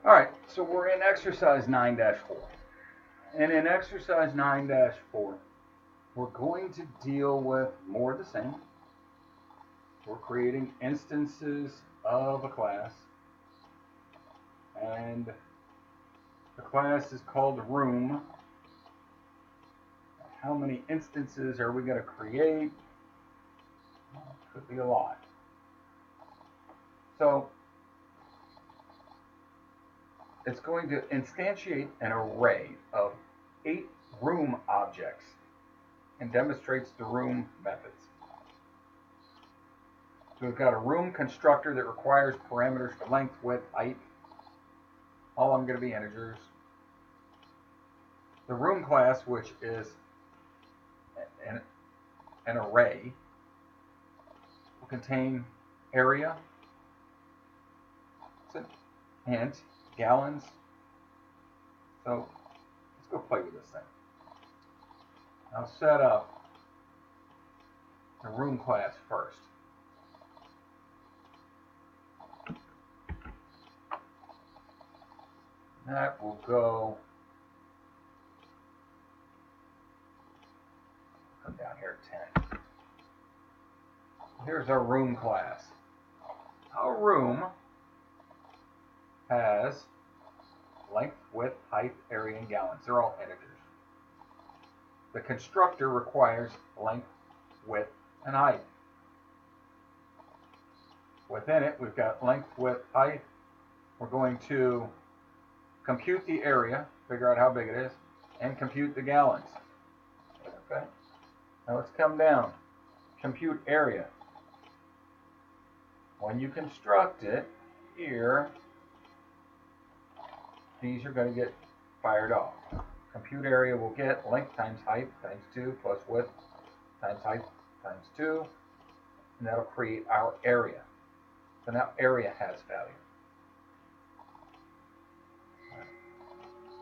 All right, so we're in exercise 9-4. And in exercise 9-4, we're going to deal with more of the same. We're creating instances of a class. And the class is called room. How many instances are we going to create? Could be a lot. So it's going to instantiate an array of 8 room objects and demonstrates the room methods. So we've got a room constructor that requires parameters for length, width, height. All of them going to be integers. The room class, which is an array, will contain area, it's a hint, gallons. So let's go play with this thing. I'll set up the room class first. That will go, come down here at 10. Here's our room class. Our room has length, width, height, area, and gallons. They're all integers. The constructor requires length, width, and height. Within it, we've got length, width, height. We're going to compute the area, figure out how big it is, and compute the gallons. Okay. Now let's come down. Compute area. When you construct it here, these are going to get fired off. Compute area will get length times height times 2 plus width times height times 2, and that'll create our area. So now area has value.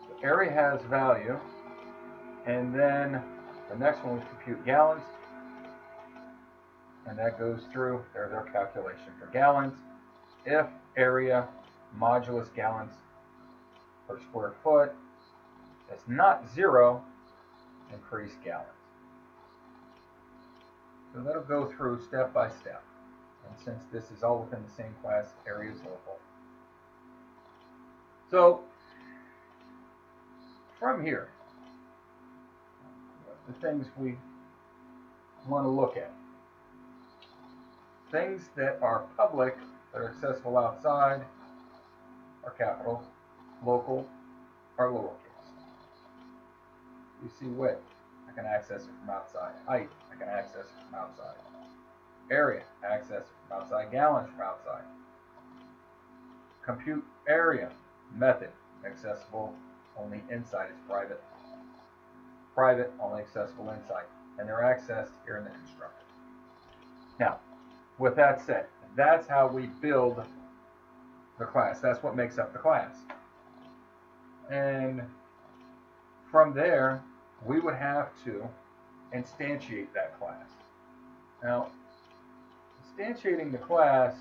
The area has value, and then the next one is compute gallons, and that goes through. There's our calculation for gallons. If area modulus gallons per square foot is not 0, increase gallons. So that'll go through step by step. And since this is all within the same class, area is local. So from here, the things we want to look at. Things that are public, that are accessible outside, are capitals. Local are lowercase. You see width, I can access it from outside. Height, I can access it from outside. Area, access it from outside. Gallons from outside. Compute area, method, accessible only inside is private. Private, only accessible inside. And they're accessed here in the constructor. Now, with that said, that's how we build the class. That's what makes up the class. And from there, we would have to instantiate that class. Now, instantiating the class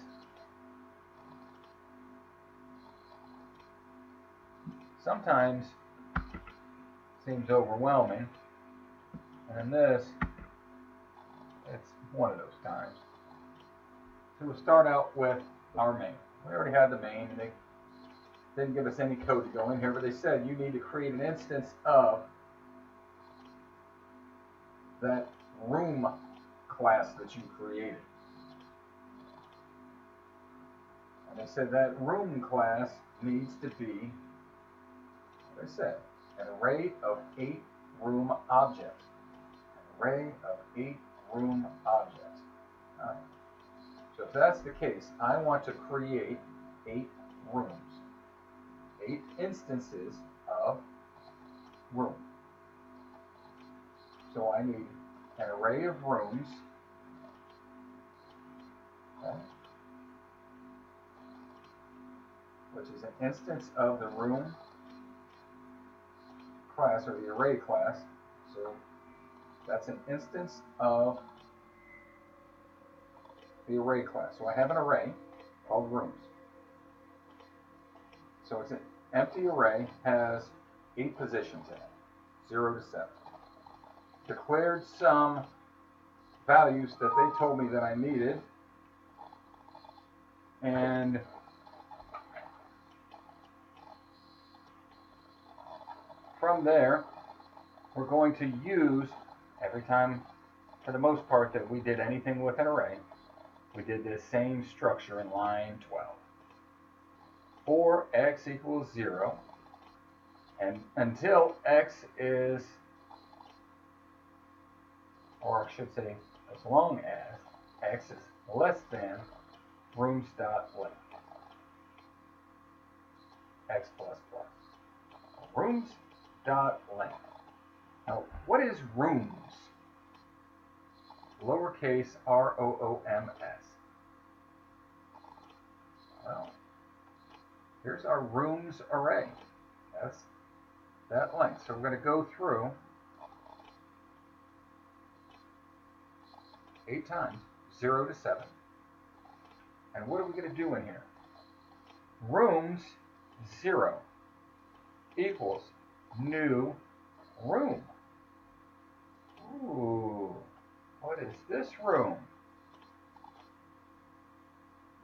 sometimes seems overwhelming, and in this, it's one of those times. So we'll start out with our main. We already had the main, and they didn't give us any code to go in here, but they said you need to create an instance of that room class that you created. And they said that room class needs to be, what I said, an array of 8 room objects. An array of 8 room objects. All right. So if that's the case, I want to create 8 rooms. 8 instances of room. So I need an array of rooms. Okay, which is an instance of the room class, or the array class. So that's an instance of the array class. So I have an array called rooms. So it's an empty array, has 8 positions in it, 0 to 7. Declared some values that they told me that I needed, and from there we're going to use, every time for the most part that we did anything with an array, we did this same structure in line 12. For x equals 0, and until x is, or I should say, as long as x is less than rooms.length, x plus plus. Rooms.length. Now, what is rooms? Lowercase r-o-o-m-s. Well, here's our rooms array. That's that length. So we're going to go through 8 times, 0 to 7. And what are we going to do in here? Rooms 0 equals new room. Ooh, what is this room?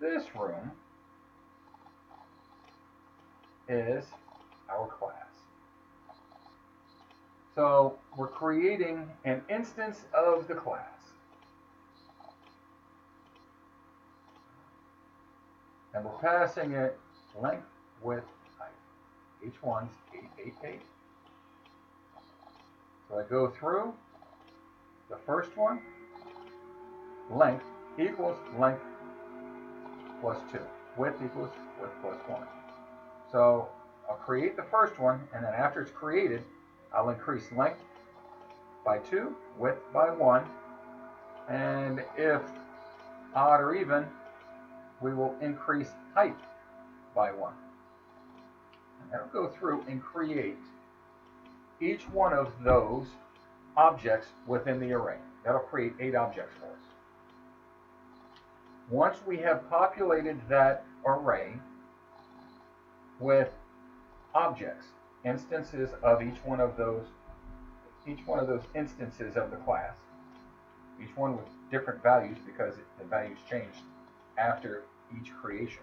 This room is our class. So we're creating an instance of the class. And we're passing it length, width, height. Each one's 888. So I go through the first one, length equals length plus 2. Width equals width plus 1. So I'll create the first one, and then after it's created, I'll increase length by 2, width by 1, and if odd or even, we will increase height by 1. And that'll go through and create each one of those objects within the array. That'll create 8 objects for us. Once we have populated that array with objects, instances of each one of those instances of the class, each one with different values because the values changed after each creation.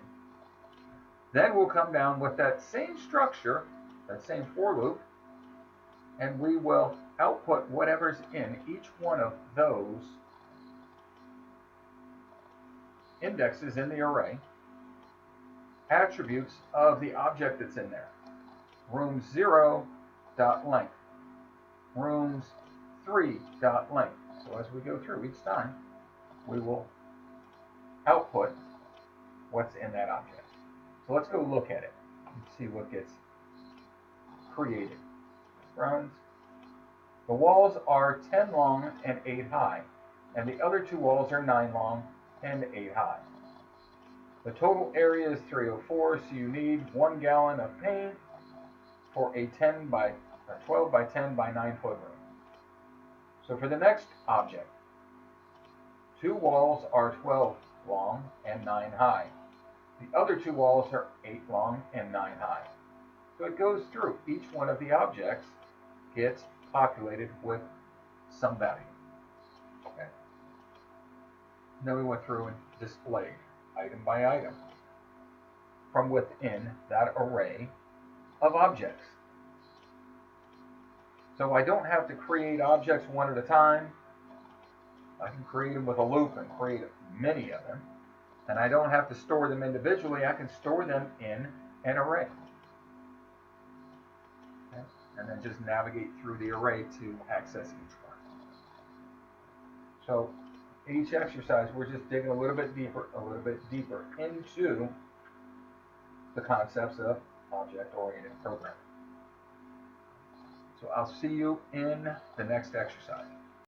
Then we'll come down with that same structure, that same for loop, and we will output whatever's in each one of those indexes in the array, attributes of the object that's in there. Room 0.length, rooms 3.length. So as we go through each time, we will output what's in that object. So let's go look at it and see what gets created. Runs. The walls are 10 long and 8 high, and the other 2 walls are 9 long and 8 high. The total area is 304, so you need 1 gallon of paint for a 12 by 10 by 9 foot room. So for the next object, 2 walls are 12 long and 9 high. The other 2 walls are 8 long and 9 high. So it goes through. Each one of the objects gets populated with some value. Okay. Then we went through and displayed item by item from within that array of objects. So I don't have to create objects one at a time. I can create them with a loop and create many of them. And I don't have to store them individually. I can store them in an array. Okay. And then just navigate through the array to access each one. So each exercise, we're just digging a little bit deeper into the concepts of object-oriented programming. So I'll see you in the next exercise.